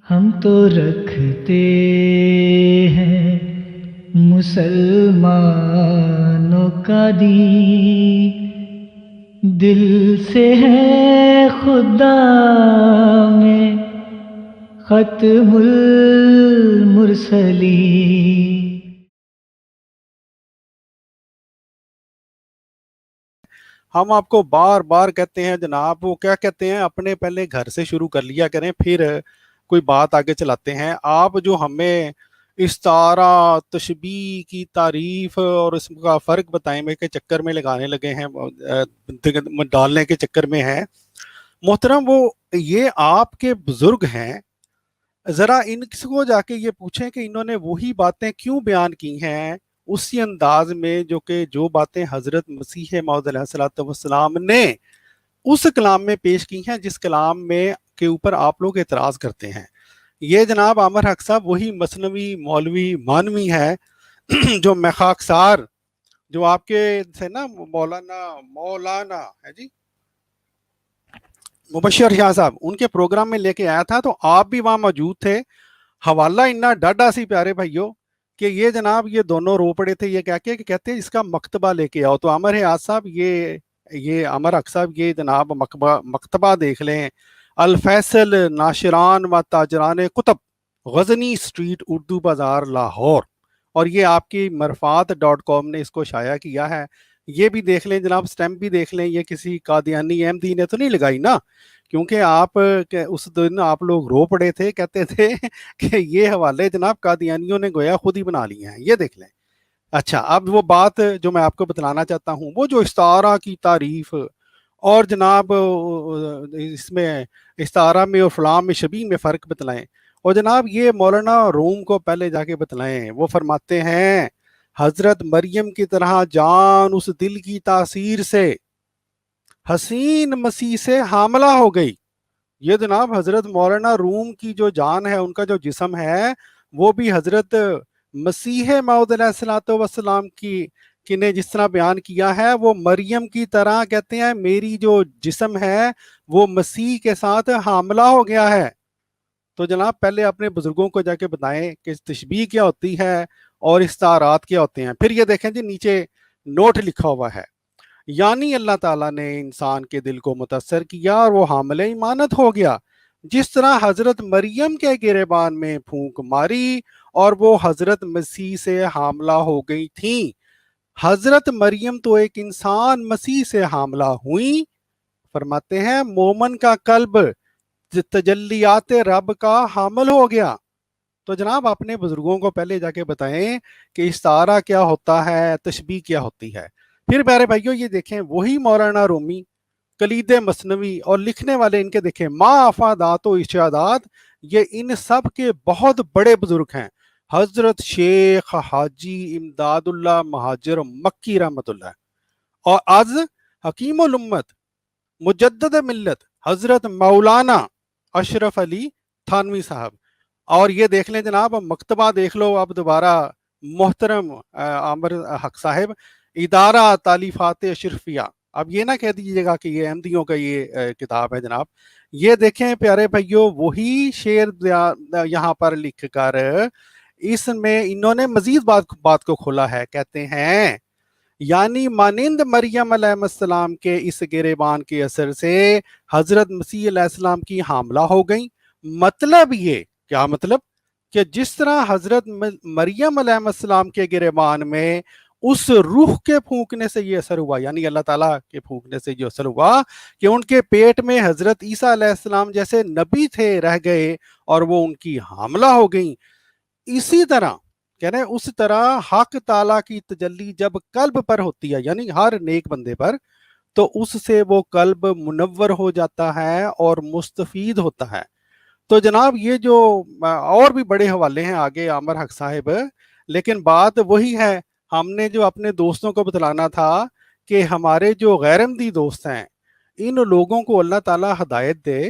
ہم تو رکھتے ہیں مسلمانوں کا دین، دل سے ہے خدا میں ختم المرسلین۔ ہم آپ کو بار بار کہتے ہیں جناب، وہ کیا کہتے ہیں، اپنے پہلے گھر سے شروع کر لیا کریں، پھر کوئی بات آگے چلاتے ہیں۔ آپ جو ہمیں استعارہ تشبیہ کی تعریف اور اس کا فرق بتائیں میں کے چکر میں لگانے لگے ہیں، ڈالنے کے چکر میں ہیں محترم، وہ یہ آپ کے بزرگ ہیں، ذرا ان کو جا کے یہ پوچھیں کہ انہوں نے وہی باتیں کیوں بیان کی ہیں اسی انداز میں جو باتیں حضرت مسیح موعود علیہ الصلوۃ والسلام نے اس کلام میں پیش کی ہیں جس کلام میں کے اوپر آپ لوگ اعتراض کرتے ہیں۔ یہ جناب عامر حق صاحب وہی مثنوی مولوی مانوی ہے جو خاکسار جو آپ کے تھے نا، مولانا ہے جی مبشر شاہ صاحب، ان کے پروگرام میں لے کے آیا تھا، تو آپ بھی وہاں موجود تھے۔ حوالہ اتنا ڈاڈا سی پیارے بھائیوں کہ یہ جناب یہ دونوں رو پڑے تھے، یہ کہہ کے کہ کہتے ہیں اس کا مکتبہ لے کے آؤ۔ تو عامر حیات صاحب یہ عامر حق صاحب یہ جناب مکتبہ دیکھ لیں، الفیصل ناشران و تاجران کتب، غزنی اسٹریٹ، اردو بازار، لاہور، اور یہ آپ کی مرفات.com نے اس کو شائع کیا ہے۔ یہ بھی دیکھ لیں جناب، سٹیمپ بھی دیکھ لیں، یہ کسی قادیانی احمدی نے تو نہیں لگائی نا، کیونکہ آپ اس دن آپ لوگ رو پڑے تھے، کہتے تھے کہ یہ حوالے جناب قادیانیوں نے گویا خود ہی بنا لیے ہیں۔ یہ دیکھ لیں۔ اچھا، اب وہ بات جو میں آپ کو بتلانا چاہتا ہوں، وہ جو استعارہ کی تعریف اور جناب اس میں استعارہ میں اور فلاں میں شبیہ میں فرق بتلائیں، اور جناب یہ مولانا روم کو پہلے جا کے بتلائیں۔ وہ فرماتے ہیں حضرت مریم کی طرح جان اس دل کی تاثیر سے حسین مسیح سے حاملہ ہو گئی۔ یہ جناب حضرت مولانا روم کی جو جان ہے، ان کا جو جسم ہے، وہ بھی حضرت مسیح موعود علیہ الصلوۃ والسلام کی نے جس طرح بیان کیا ہے، وہ مریم کی طرح کہتے ہیں میری جو جسم ہے وہ مسیح کے ساتھ حاملہ ہو گیا ہے۔ تو جناب پہلے اپنے بزرگوں کو جا کے بتائیں کہ تشبیہ کیا ہوتی ہے اور استعارات کیا ہوتے ہیں۔ پھر یہ دیکھیں جی نیچے نوٹ لکھا ہوا ہے، یعنی اللہ تعالیٰ نے انسان کے دل کو متاثر کیا اور وہ حامل ایمانت ہو گیا، جس طرح حضرت مریم کے گریبان میں پھونک ماری اور وہ حضرت مسیح سے حاملہ ہو گئی تھیں۔ حضرت مریم تو ایک انسان مسیح سے حاملہ ہوئی۔ فرماتے ہیں مومن کا قلب تجلیات رب کا حامل ہو گیا۔ تو جناب اپنے بزرگوں کو پہلے جا کے بتائیں کہ استعارہ کیا ہوتا ہے، تشبیہ کیا ہوتی ہے۔ پھر پیارے بھائیوں یہ دیکھیں وہی مولانا رومی، کلید مثنوی، اور لکھنے والے ان کے دیکھیں ما افادات و اشادات، یہ ان سب کے بہت بڑے بزرگ ہیں، حضرت شیخ حاجی امداد اللہ مہاجر مکی رحمت اللہ، اور از حکیم الامت مجدد ملت حضرت مولانا اشرف علی تھانوی صاحب۔ اور یہ دیکھ لیں جناب مکتبہ دیکھ لو اب دوبارہ محترم عامر حق صاحب، ادارہ تالیفات اشرفیہ، اب یہ نہ کہہ دیجیے گا کہ یہ احمدیوں کا یہ کتاب ہے جناب۔ یہ دیکھیں پیارے بھائیوں وہی شعر یہاں پر لکھ کر اس میں انہوں نے مزید بات کو کھولا ہے، کہتے ہیں یعنی مانند مریم علیہ السلام کے اس گریبان کے اثر سے حضرت مسیح علیہ السلام کی حاملہ ہو گئیں۔ مطلب یہ کیا مطلب کہ جس طرح حضرت مریم علیہ السلام کے گریبان میں اس روح کے پھونکنے سے یہ اثر ہوا، یعنی اللہ تعالیٰ کے پھونکنے سے جو اثر ہوا کہ ان کے پیٹ میں حضرت عیسیٰ علیہ السلام جیسے نبی تھے رہ گئے اور وہ ان کی حاملہ ہو گئیں، اسی طرح کہہ رہے اس طرح حق تعالیٰ کی تجلی جب قلب پر ہوتی ہے، یعنی ہر نیک بندے پر، تو اس سے وہ قلب منور ہو جاتا ہے اور مستفید ہوتا ہے۔ تو جناب یہ جو اور بھی بڑے حوالے ہیں آگے عامر حق صاحب، لیکن بات وہی ہے، ہم نے جو اپنے دوستوں کو بتلانا تھا کہ ہمارے جو غیر احمدی دوست ہیں ان لوگوں کو اللہ تعالیٰ ہدایت دے،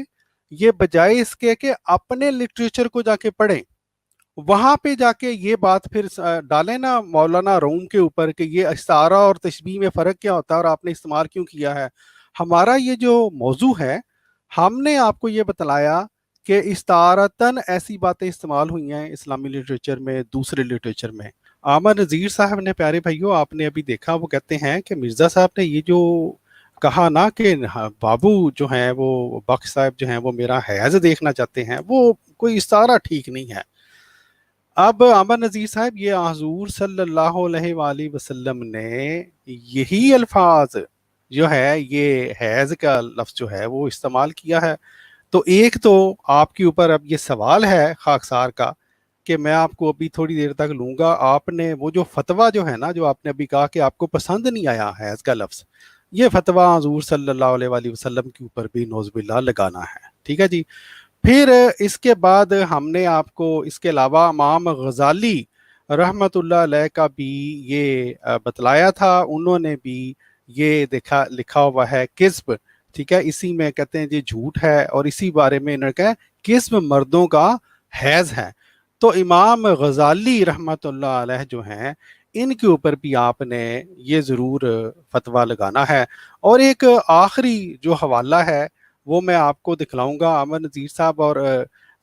یہ بجائے اس کے کہ اپنے لٹریچر کو جا کے پڑھیں، وہاں پہ جا کے یہ بات پھر ڈالیں نا مولانا روم کے اوپر کہ یہ استعارہ اور تشبیہ میں فرق کیا ہوتا ہے اور آپ نے استعمال کیوں کیا ہے۔ ہمارا یہ جو موضوع ہے، ہم نے آپ کو یہ بتلایا کہ استعارتاً ایسی باتیں استعمال ہوئی ہیں اسلامی لٹریچر میں، دوسرے لٹریچر میں۔ عامر نذیر صاحب نے، پیارے بھائیوں، آپ نے ابھی دیکھا، وہ کہتے ہیں کہ مرزا صاحب نے یہ جو کہا نا کہ بابو جو ہیں وہ بخش صاحب جو ہیں وہ میرا حیض دیکھنا چاہتے ہیں، وہ کوئی استعارہ ٹھیک نہیں ہے۔ اب عامر نذیر صاحب، یہ حضور صلی اللہ علیہ وآلہ وسلم نے یہی الفاظ جو ہے، یہ حیض کا لفظ جو ہے وہ استعمال کیا ہے۔ تو ایک تو آپ کے اوپر اب یہ سوال ہے خاکسار کا کہ میں آپ کو ابھی تھوڑی دیر تک لوں گا، آپ نے وہ جو فتویٰ جو ہے نا، جو آپ نے ابھی کہا کہ آپ کو پسند نہیں آیا حیض کا لفظ، یہ فتویٰ حضور صلی اللہ علیہ وآلہ وسلم کے اوپر بھی نعوذ باللہ لگانا ہے، ٹھیک ہے جی۔ پھر اس کے بعد ہم نے آپ کو اس کے علاوہ امام غزالی رحمۃ اللہ علیہ کا بھی یہ بتلایا تھا، انہوں نے بھی یہ لکھا ہوا ہے کذب، ٹھیک ہے، اسی میں کہتے ہیں جی جھوٹ ہے، اور اسی بارے میں انہوں نے کہا کذب مردوں کا حیض ہے۔ تو امام غزالی رحمۃ اللہ علیہ جو ہیں، ان کے اوپر بھی آپ نے یہ ضرور فتویٰ لگانا ہے۔ اور ایک آخری جو حوالہ ہے وہ میں آپ کو دکھلاؤں گا عامر نذیر صاحب، اور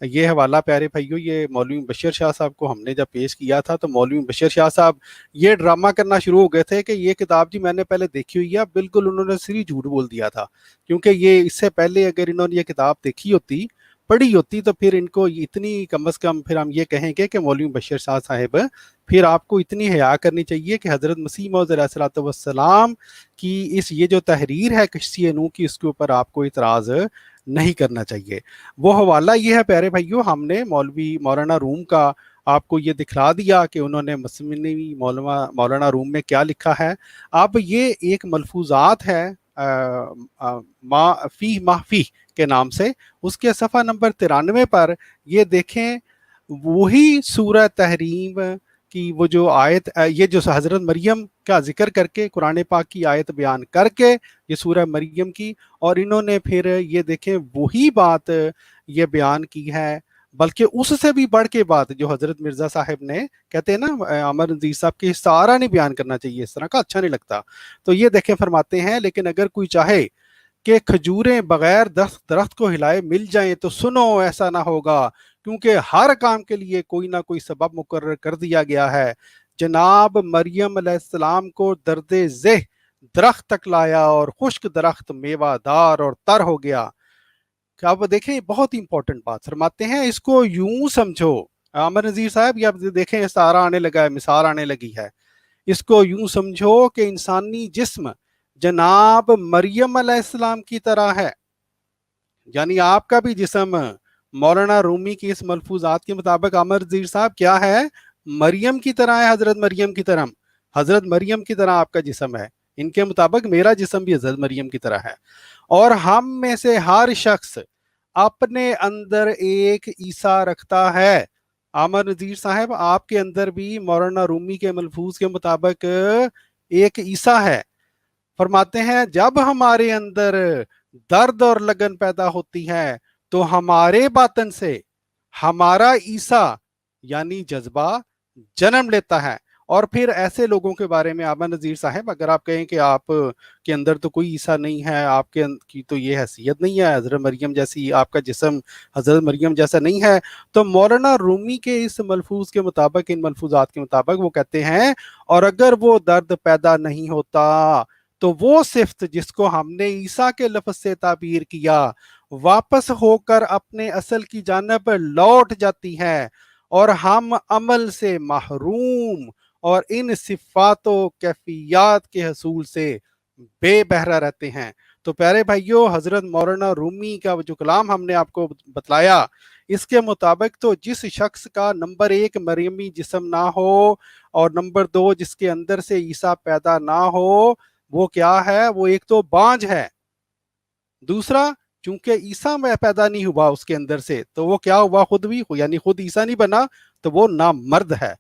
یہ حوالہ پیارے بھائیو، یہ مولوی بشیر شاہ صاحب کو ہم نے جب پیش کیا تھا تو مولوی بشیر شاہ صاحب یہ ڈرامہ کرنا شروع ہو گئے تھے کہ یہ کتاب جی میں نے پہلے دیکھی ہوئی ہے، بالکل انہوں نے صرف جھوٹ بول دیا تھا، کیونکہ یہ اس سے پہلے اگر انہوں نے یہ کتاب دیکھی ہوتی، پڑھی ہوتی، تو پھر ان کو اتنی کم از کم پھر ہم یہ کہیں گے کہ مولوی بشیر شاہ صاحب، پھر آپ کو اتنی حیا کرنی چاہیے کہ حضرت مسیح موعود علیہ الصلوۃ والسلام کی یہ جو تحریر ہے کشتی نوح کی، اس کے اوپر آپ کو اعتراض نہیں کرنا چاہیے۔ وہ حوالہ یہ ہے پیارے بھائیو، ہم نے مولوی مولانا روم کا آپ کو یہ دکھلا دیا کہ انہوں نے مسلمی مولانا روم میں کیا لکھا ہے۔ اب یہ ایک ملفوظات ہے ما فی کے نام سے، اس کے صفحہ نمبر 93 پر یہ دیکھیں، وہی سورہ تحریم کی وہ جو آیت، یہ جو حضرت مریم کا ذکر کر کے قرآن پاک کی آیت بیان کر کے یہ سورہ مریم کی، اور انہوں نے پھر یہ دیکھیں وہی بات یہ بیان کی ہے، بلکہ اس سے بھی بڑھ کے بات جو حضرت مرزا صاحب نے کہتے ہیں نا عامر نذیر صاحب کی استعارہ نہیں بیان کرنا چاہیے، اس طرح کا اچھا نہیں لگتا، تو یہ دیکھیں فرماتے ہیں لیکن اگر کوئی چاہے کہ کھجوریں بغیر درخت کو ہلائے مل جائیں تو سنو ایسا نہ ہوگا، کیونکہ ہر کام کے لیے کوئی نہ کوئی سبب مقرر کر دیا گیا ہے۔ جناب مریم علیہ السلام کو درد ذہ درخت تک لایا اور خشک درخت میوہ دار اور تر ہو گیا۔ اب دیکھیں بہت امپورٹنٹ بات فرماتے ہیں، اس کو یوں سمجھو عامر نذیر صاحب، یہ اب دیکھیں استعارہ آنے لگا ہے، مثال آنے لگی ہے، اس کو یوں سمجھو کہ انسانی جسم جناب مریم علیہ السلام کی طرح ہے، یعنی آپ کا بھی جسم مولانا رومی کی اس ملفوظات کے مطابق عامر نذیر صاحب کیا ہے، مریم کی طرح ہے، حضرت مریم کی طرح، حضرت مریم کی طرح آپ کا جسم ہے، ان کے مطابق میرا جسم بھی حضرت مریم کی طرح ہے، اور ہم میں سے ہر شخص اپنے اندر ایک عیسیٰ رکھتا ہے۔ عامر نذیر صاحب، آپ کے اندر بھی مولانا رومی کے ملفوظ کے مطابق ایک عیسیٰ ہے۔ فرماتے ہیں جب ہمارے اندر درد اور لگن پیدا ہوتی ہے تو ہمارے باطن سے ہمارا عیسیٰ یعنی جذبہ جنم لیتا ہے، اور پھر ایسے لوگوں کے بارے میں عامر نذیر صاحب اگر آپ کہیں کہ آپ کے اندر تو کوئی عیسیٰ نہیں ہے، آپ کے کی تو یہ حیثیت نہیں ہے حضرت مریم جیسی، آپ کا جسم حضرت مریم جیسا نہیں ہے، تو مولانا رومی کے اس ملفوظ کے مطابق، ان ملفوظات کے مطابق وہ کہتے ہیں اور اگر وہ درد پیدا نہیں ہوتا تو وہ صفت جس کو ہم نے عیسیٰ کے لفظ سے تعبیر کیا واپس ہو کر اپنے اصل کی جانب لوٹ جاتی ہے، اور ہم عمل سے محروم اور ان صفات و کیفیات کے حصول سے بے بہرہ رہتے ہیں۔ تو پیارے بھائیو، حضرت مولانا رومی کا جو کلام ہم نے آپ کو بتلایا، اس کے مطابق تو جس شخص کا نمبر 1 مریمی جسم نہ ہو اور نمبر 2 جس کے اندر سے عیسیٰ پیدا نہ ہو، وہ کیا ہے، وہ ایک تو بانج ہے، دوسرا چونکہ عیسیٰ میں پیدا نہیں ہوا اس کے اندر سے تو وہ کیا ہوا، خود بھی یعنی خود عیسیٰ نہیں بنا تو وہ نامرد ہے۔